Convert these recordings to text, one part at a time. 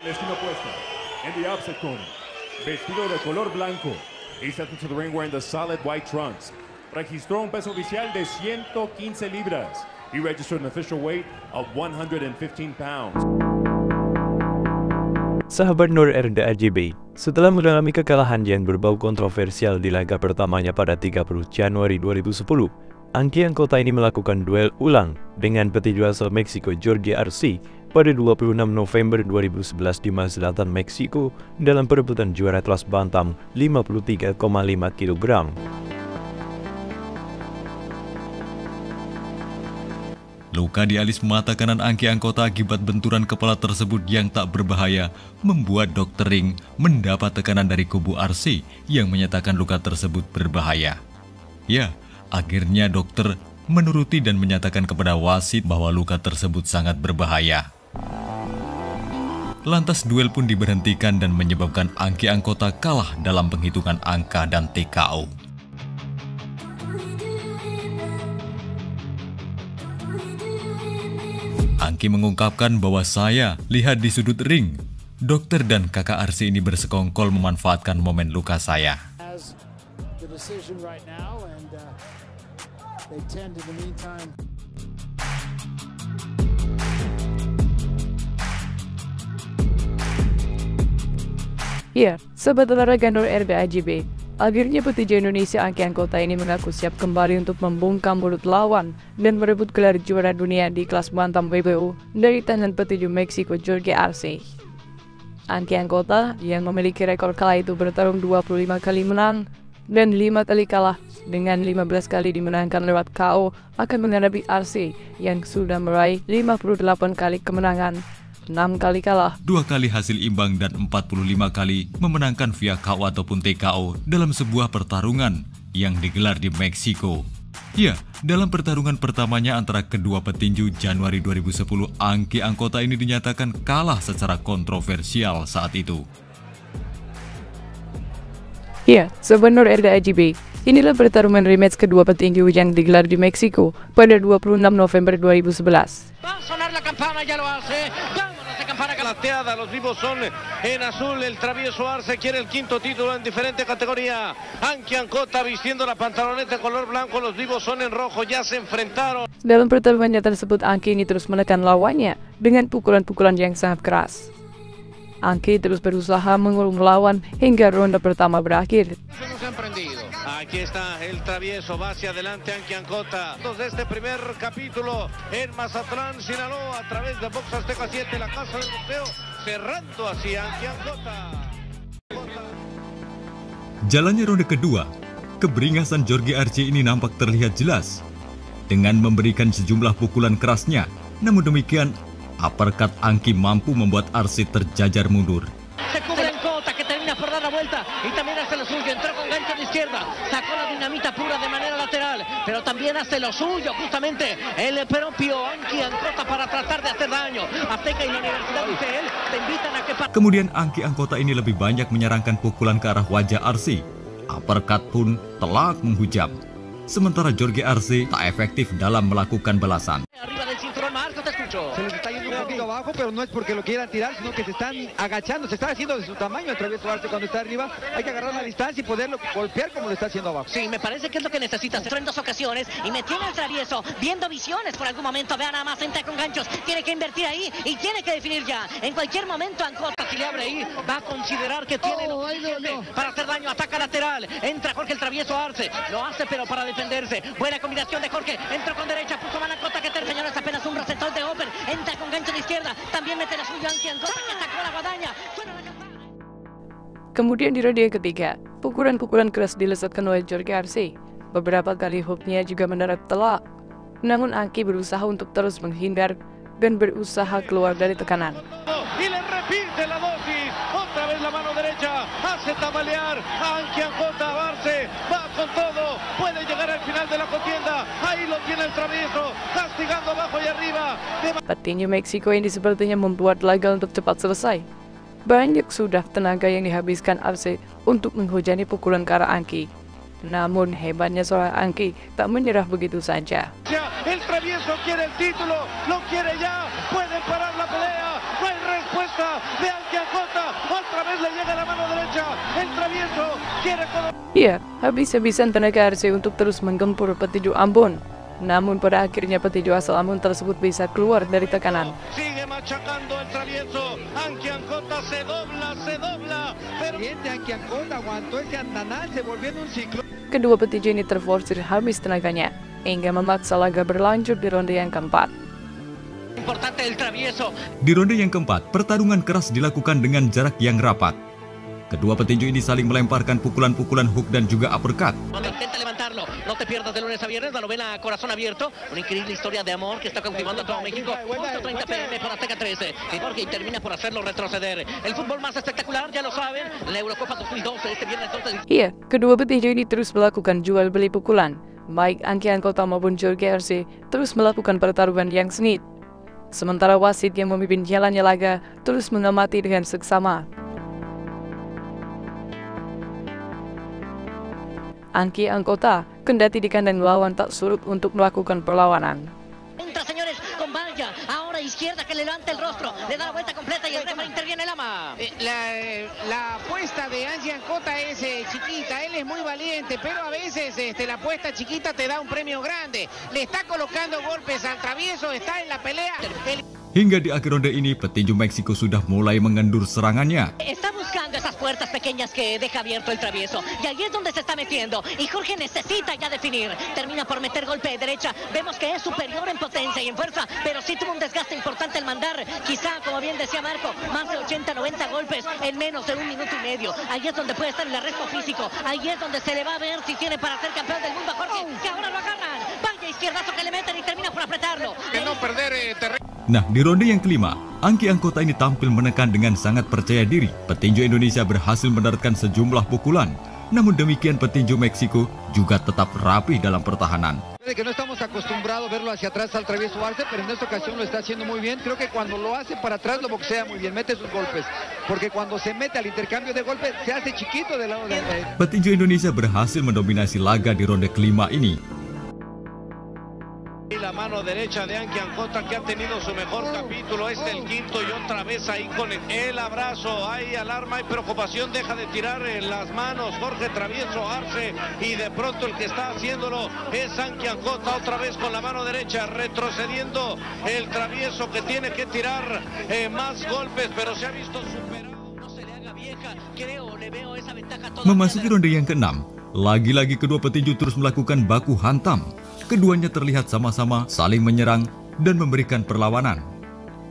La esquina opuesta, in the opposite corner, vestido de color blanco, he stepped into the ring wearing the solid white trunks. Registró un peso oficial de 115 libras. He registered an official weight of 115 pounds. Sahabat Nur RDAJB, setelah mengalami kekalahan yang berbau kontroversial di laga pertamanya pada 30 Januari 2010, Anki Anggota ini melakukan duel ulang dengan petinju asal Meksiko Jorge Arce pada 26 November 2011 di Mazatlán, Meksiko dalam perebutan juara kelas bantam 53,5 kg. Luka di alis mata kanan Anki Anggota akibat benturan kepala tersebut yang tak berbahaya membuat dokter ring mendapat tekanan dari kubu Arce yang menyatakan luka tersebut berbahaya. Ya, akhirnya dokter menuruti dan menyatakan kepada wasit bahwa luka tersebut sangat berbahaya. Lantas duel pun diberhentikan dan menyebabkan Anki Anggota kalah dalam penghitungan angka dan TKO. Anki mengungkapkan bahwa saya lihat di sudut ring, dokter dan kakak Arce ini bersekongkol memanfaatkan momen luka saya. Ya, sahabat olahraga Nur RDAJB, akhirnya petinju Indonesia Anki Anggota ini mengaku siap kembali untuk membungkam mulut lawan dan merebut gelar juara dunia di kelas bantam WBO dari tangan petinju Meksiko Jorge Arce. Anki Anggota yang memiliki rekor kalah itu bertarung 25 kali menang dan 5 kali kalah dengan 15 kali dimenangkan lewat KO akan menghadapi Arce yang sudah meraih 58 kali kemenangan, 6 kali kalah, 2 kali hasil imbang dan 45 kali memenangkan via KO ataupun TKO dalam sebuah pertarungan yang digelar di Meksiko. Ya, dalam pertarungan pertamanya antara kedua petinju Januari 2010, Anki Anggota ini dinyatakan kalah secara kontroversial saat itu. Ya, sahabat Nur RDAJB, inilah pertarungan rematch kedua petinju yang digelar di Meksiko pada 26 November 2011. Plateada, los vivos son en azul, el travieso Arce quiere el quinto título en diferente categoría. Anki Anggota vistiendo la pantaloneta color blanco, los vivos son en rojo, ya se enfrentaron. Dalam pertarungannya tersebut, Anki ini terus menekan lawannya dengan pukulan-pukulan yang sangat keras. Anki terus berusaha mengurung lawan hingga ronde pertama berakhir. Aquí está el travieso, va hacia adelante Anki Anggota. De este primer capítulo en Mazatlán, Sinaloa, a través de Box Azteca 7, la casa del boxeo, cerrando así Anki Anggota. Jalannya ronde kedua, keberingasan Jorge Arce ini nampak terlihat jelas dengan memberikan sejumlah pukulan kerasnya. Namun demikian, uppercut Anki mampu membuat Arce terjajar mundur. Y también hace lo suyo, entró con gancho de izquierda, sacó la dinamita pura de manera lateral, pero también hace lo suyo justamente el propio Anki Anggota para tratar de hacer daño. Azteca y la Universidad de él te invitan a que... Kemudian Anki Anggota ini lebih banyak menyerangkan pukulan ke arah wajah Arce. Uppercut pun telak menghujam. Sementara Jorge Arce tak efektif dalam melakukan balasan. Se les está yendo un poquito abajo, pero no es porque lo quieran tirar, sino que se están agachando, se está haciendo de su tamaño el travieso Arce cuando está arriba. Hay que agarrar la distancia y poderlo golpear como lo está haciendo abajo. Sí, me parece que es lo que necesitas. Entró en 2 ocasiones y me tiene el travieso viendo visiones por algún momento. Vean nada más, entra con ganchos, tiene que invertir ahí y tiene que definir ya. En cualquier momento Anggota, si le abre ahí, va a considerar que tiene lo suficiente para hacer daño. Ataca lateral, entra Jorge el travieso Arce, lo hace pero para defenderse. Buena combinación de Jorge, entró con derecha, puso mano Anggota que terminó, es apenas un receptor de open. Entra con gancho de izquierda, también mete la suya Anki Anggota que sacó la guadaña. Kemudian di ronde ketiga, pukulan-pukulan keras dilesatkan oleh Jorge Arce. Beberapa kali hooknya juga mendarat telak. Namun Anki berusaha untuk terus menghindar dan berusaha keluar dari tekanan. Y le repite la dosis, otra vez la mano derecha, hace tambalear a Anki Anggota. Arce va con todo, puede llegar al final de la contienda. Ahí lo tiene el travieso, castigando abajo y arriba. Petinju Meksiko ini sepertinya membuat laga untuk cepat selesai. Banyak sudah tenaga yang dihabiskan Arce untuk menghujani pukulan ke arah Anki. Namun hebatnya seorang Anki tak menyerah begitu saja. El travieso quiere el título, lo quiere ya, pueden parar la pelea, no hay respuesta. cabeza de Anki Ancona. Otra vez le llega la mano derecha. El travieso quiere codo. Iya, habis-habisan tenaga RC untuk terus menggempur petinju Ambon. Namun pada akhirnya petinju asal Ambon tersebut bisa keluar dari tekanan. Sigue machacando el travieso. Anki Ancona se dobla. Pero Anki Ancona aguantó ese andanal, se volvió en un ciclo. Kedua petinju ini terforsir habis tenaganya, hingga memaksa laga berlanjut di ronde yang keempat. Importante el travieso. Di ronde yang keempat, pertarungan keras dilakukan dengan jarak yang rapat. Kedua petinju ini saling melemparkan pukulan-pukulan hook dan juga uppercut. Intenta levantarlo, no te pierdas de lunes a viernes, la novela Corazón Abierto, una increíble historia de amor que está cautivando a todo México. 11:30 p.m. por Azteca 13, y Jorge termina por hacerlo retroceder. El fútbol más espectacular, ya lo saben, la Eurocopa 2012, este viernes 12. Iya, kedua petinju ini terus melakukan jual beli pukulan. Baik Anki Ancona maupun Jorge Arce terus melakukan pertarungan yang sengit. Sementara wasit yang memimpin jalannya laga terus mengamati dengan seksama. Anki Ancona kendati di kandang lawan tak surut untuk melakukan perlawanan. Entra, señores, con Valla, ahora izquierda que le levanta el rostro, le da la vuelta completa y el referee interviene Lama. La apuesta de Anki Ancona es chiquita, él es muy valiente, pero a veces la apuesta chiquita te da un premio grande. Le está colocando golpes al travieso, está en la pelea. Hingga di akhir ronde ini, petinju Meksiko sudah mulai mengendur serangannya. Está buscando esas puertas pequeñas que deja abierto el travieso. Y ahí es donde se está metiendo. Y Jorge necesita ya definir. Termina por meter golpe de derecha. Vemos que es superior en potencia y en fuerza, pero sí tuvo un desgaste importante al mandar. Quizá, como bien decía Marco, más de 80-90 golpes en menos de 1 minuto y medio. Ahí es donde puede estar el arresto físico. Ahí es donde se le va a ver si tiene para ser campeón del mundo a Jorge, que ahora lo agarran. Vaya izquierdazo que le meten y termina por apretarlo. De no perder terreno. Nah, di ronde yang kelima, Anki Ancona ini tampil menekan dengan sangat percaya diri. Petinju Indonesia berhasil mendaratkan sejumlah pukulan. Namun demikian petinju Meksiko juga tetap rapi dalam pertahanan. Que no estamos acostumbrados a verlo hacia atrás al travieso Arce, pero en esta ocasión lo está haciendo muy bien. Creo que cuando lo hace para atrás lo boxea muy bien, mete sus golpes. Porque cuando se mete al intercambio de golpes se hace chiquito del lado de... Petinju Indonesia berhasil mendominasi laga di ronde kelima ini. Y la mano derecha de Anki Ancona, que ha tenido su mejor capítulo, es el quinto, y otra vez ahí con el abrazo, hay alarma, hay preocupación, deja de tirar en las manos Jorge Travieso Arce, y de pronto el que está haciéndolo es Anki Ancona, otra vez con la mano derecha, retrocediendo el Travieso, que tiene que tirar más golpes, pero se ha visto superado. No se le haga vieja, creo, le veo esa ventaja toda. Memasuki ronde yang keenam, lagi-lagi kedua petinju terus melakukan baku hantam. Keduanya terlihat sama-sama saling menyerang dan memberikan perlawanan.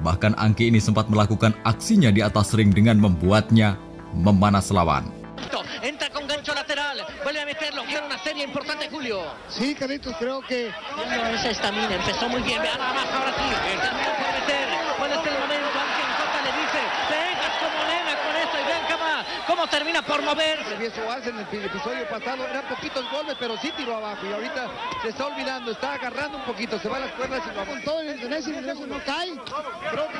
Bahkan Anki ini sempat melakukan aksinya di atas ring dengan membuatnya memanas lawan. Entra con gancho lateral, vuelve a meterlo, quiere una serie importante, Julio. Sí, Carlitos, creo que... Esa estamina, empezó muy bien, vean nada más, ahora sí, terminó por meter, ¿cuál es el momento? Anki Ancona le dice, vengas como nena con esto, y vean cómo termina por mover. Travieso Arce en el episodio pasado eran poquitos golpes, pero sí tiró abajo, y ahorita se está olvidando, está agarrando un poquito, se va a las cuerdas y lo Con todo el Indonesia no cae. Creo que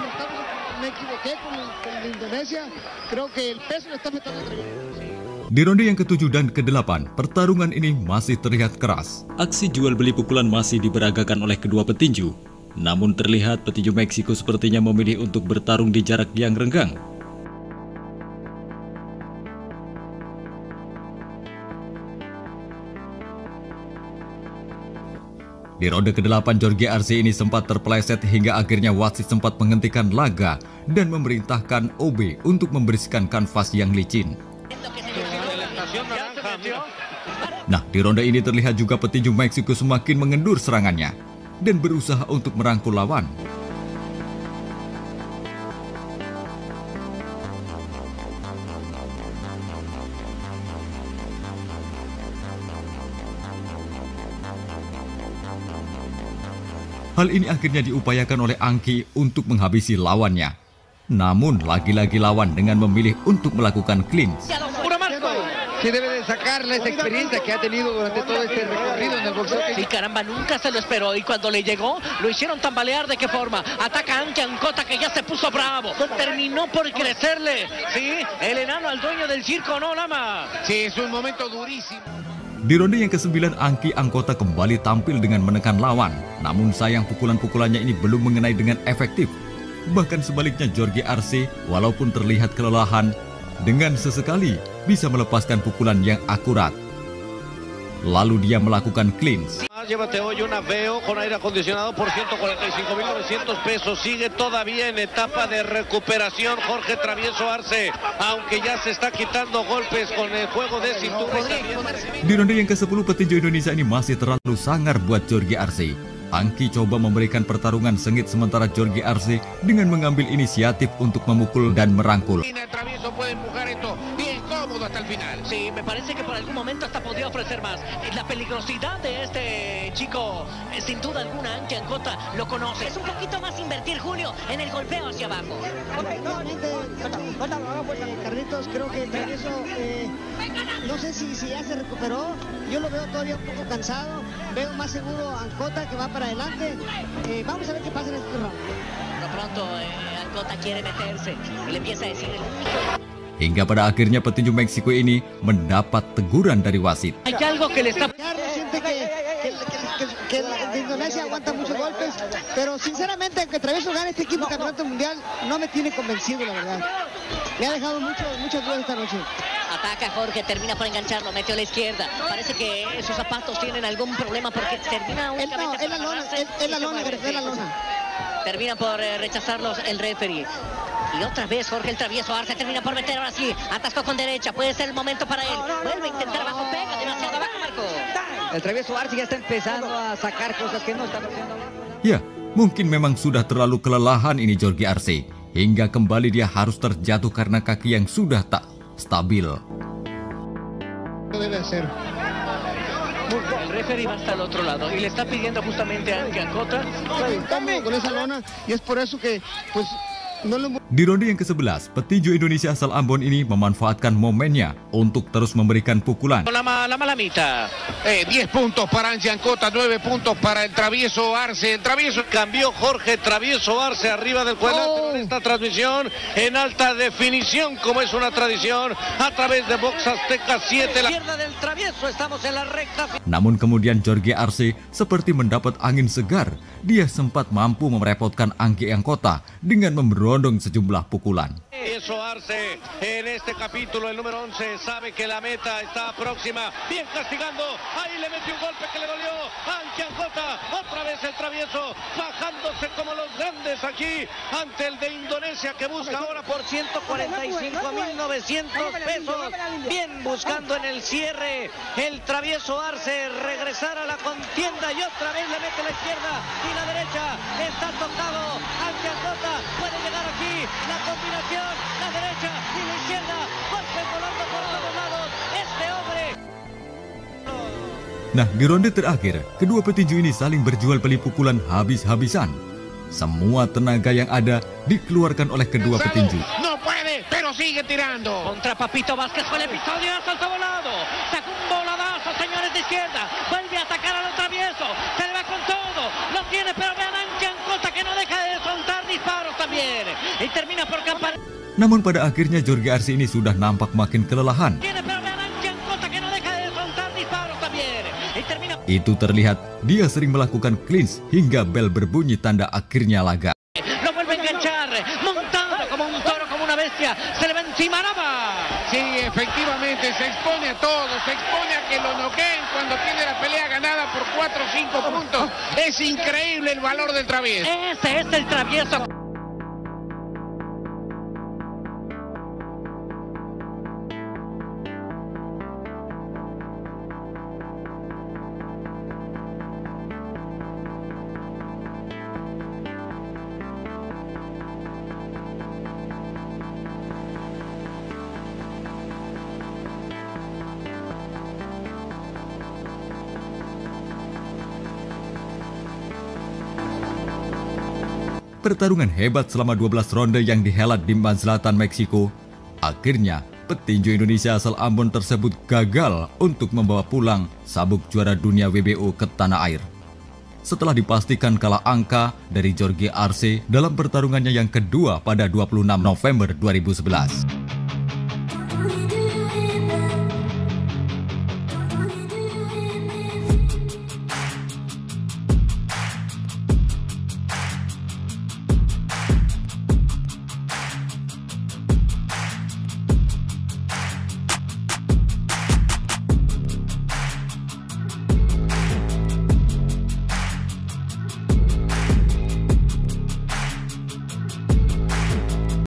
me equivoqué con el Indonesia. Creo que el peso le está metiendo a Di ronde yang ke-7 dan ke-8, pertarungan ini masih terlihat keras. Aksi jual beli pukulan masih diberagakan oleh kedua petinju. Namun terlihat petinju Meksiko sepertinya memilih untuk bertarung di jarak yang renggang. Di ronde ke-8, Jorge Arce ini sempat terpeleset hingga akhirnya wasit sempat menghentikan laga dan memerintahkan OB untuk membersihkan kanvas yang licin. Nah, di ronde ini terlihat juga petinju Meksiko semakin mengendur serangannya dan berusaha untuk merangkul lawan. Hal ini akhirnya diupayakan oleh Anki untuk menghabisi lawannya. Namun, lagi-lagi lawan dengan memilih untuk melakukan clinch. Sí, debe de sacarle esa experiencia que ha tenido durante todo este recorrido en el boxeo. Sí, caramba, nunca se lo esperó, y cuando le llegó, lo hicieron tambalear. ¿De qué forma? Ataca a Anki Ancona, que ya se puso bravo. Terminó por crecerle, sí, el enano al dueño del circo, ¿no, Lama? Sí, es un momento durísimo. Di ronde yang ke-9, Anki Ancona kembali tampil dengan menekan lawan. Namun sayang pukulan-pukulannya ini belum mengenai dengan efektif. Bahkan sebaliknya Jorge Arce walaupun terlihat kelelahan, dengan sesekali bisa melepaskan pukulan yang akurat. Lalu dia melakukan clinch. Llévate hoy una Veo con aire acondicionado por 145.900 pesos. Sigue todavía en etapa de recuperación Jorge Travieso Arce, aunque ya se está quitando golpes con el juego de cintura. Di ronde yang ke-10 petinju Indonesia ini masih terlalu sangar buat Jorge Arce. Angki coba memberikan pertarungan sengit sementara Jorge Arce dengan mengambil inisiatif untuk memukul dan merangkul. Travieso puede empujar esto bien cómodo hasta el final. Sí, me parece que por algún momento hasta podría ofrecer más. La peligrosidad de este chico, sin duda alguna, Anki Ancota lo conoce. Es un poquito más invertir, Julio, en el golpeo hacia abajo. Carlitos, creo que Travieso, no sé si ya se recuperó. Yo lo veo todavía un poco cansado. Veo más seguro a Ancota que va para adelante. Vamos a ver qué pasa en este round. De pronto Ancota quiere meterse y le empieza a decir el único. Hingga pada akhirnya petinju Meksiko ini mendapat teguran dari wasit. Hay algo que le está... Siente que Indonesia aguanta muchos golpes, pero sinceramente que Travieso gane este equipo campeonato mundial no me tiene convencido, la verdad. Me ha dejado muchas dudas esta noche. Ataca Jorge, termina por engancharlo, metió a la izquierda. Parece que sus zapatos tienen algún problema porque termina únicamente... Es la lona. Termina por rechazarlos el referee. Y otra vez Jorge el Travieso Arce termina por meter ahora sí. Atascó con derecha, puede ser el momento para él. Vuelve a intentar abajo, pega demasiado abajo, Marco. El Travieso Arce ya está empezando a sacar cosas que no está haciendo. Ya, mungkin memang sudah terlalu kelelahan ini Jorge Arce. Hingga kembali dia harus terjatuh karena kaki yang sudah tak stabil. Debe hacer. El referee va hasta el otro lado y le está pidiendo justamente a Anki Ancota. Incómodo con esa lona y es por eso que pues no lo... Di ronde yang ke-11, petinju Indonesia asal Ambon ini memanfaatkan momennya untuk terus memberikan pukulan. La mala mitad. 10 puntos para Anki Ancota, 9 puntos para el Travieso Arce. El Travieso cambió Jorge Travieso Arce arriba del cuadrilátero en esta transmisión en alta definición, como es una tradición, a través de Box Azteca 7. La izquierda del Travieso, estamos en la recta. Namun kemudian Jorge Arce seperti mendapat angin segar. Dia sempat mampu merepotkan Anki Ancota dengan memberondong sejumlah pukulan. Eso Arce en este capítulo, el número 11, sabe que la meta está próxima. Bien castigando, ahí le metió un golpe que le dolió. Anki Ancota, otra vez el Travieso, bajándose como los grandes aquí ante el de Indonesia que busca ahora por 145.900 pesos. Bien buscando en el cierre el Travieso Arce regresar a la contienda y otra vez le mete la izquierda y la derecha. Está tocado Anki Ancota, puede llegar aquí la combinación. La derecha y la izquierda, golpes volando por todos lados, este hombre. Nah, di ronde terakhir, kedua petinju ini saling berjual beli pukulan habis-habisan. Semua tenaga yang ada dikeluarkan oleh kedua petinju. No puede, pero sigue tirando. Contra Papito Vázquez fue el episodio, saltó volado. Sacó un voladazo, señores de izquierda. Vuelve a atacar al Travieso. Se le va con todo. Lo tiene, pero vean a Anki Ancota que no deja de soltar disparos también. Y termina por campar. Namun pada akhirnya Jorge Arce ini sudah nampak makin kelelahan. Itu terlihat dia sering melakukan clinch hingga bel berbunyi tanda akhirnya laga. Lo vuelve a enganchar, montado como un toro, como una bestia, se le va encima Nava. Sí, efectivamente, se expone a todo, se expone a que lo noqueen cuando tiene la pelea ganada por 4 o 5 puntos. Es increíble el valor del Travieso. Ese es el Travieso. Pertarungan hebat selama 12 ronde yang dihelat di Selatan Meksiko. Akhirnya, petinju Indonesia asal Ambon tersebut gagal untuk membawa pulang sabuk juara dunia WBO ke tanah air. Setelah dipastikan kalah angka dari Jorge Arce dalam pertarungannya yang kedua pada 26 November 2011.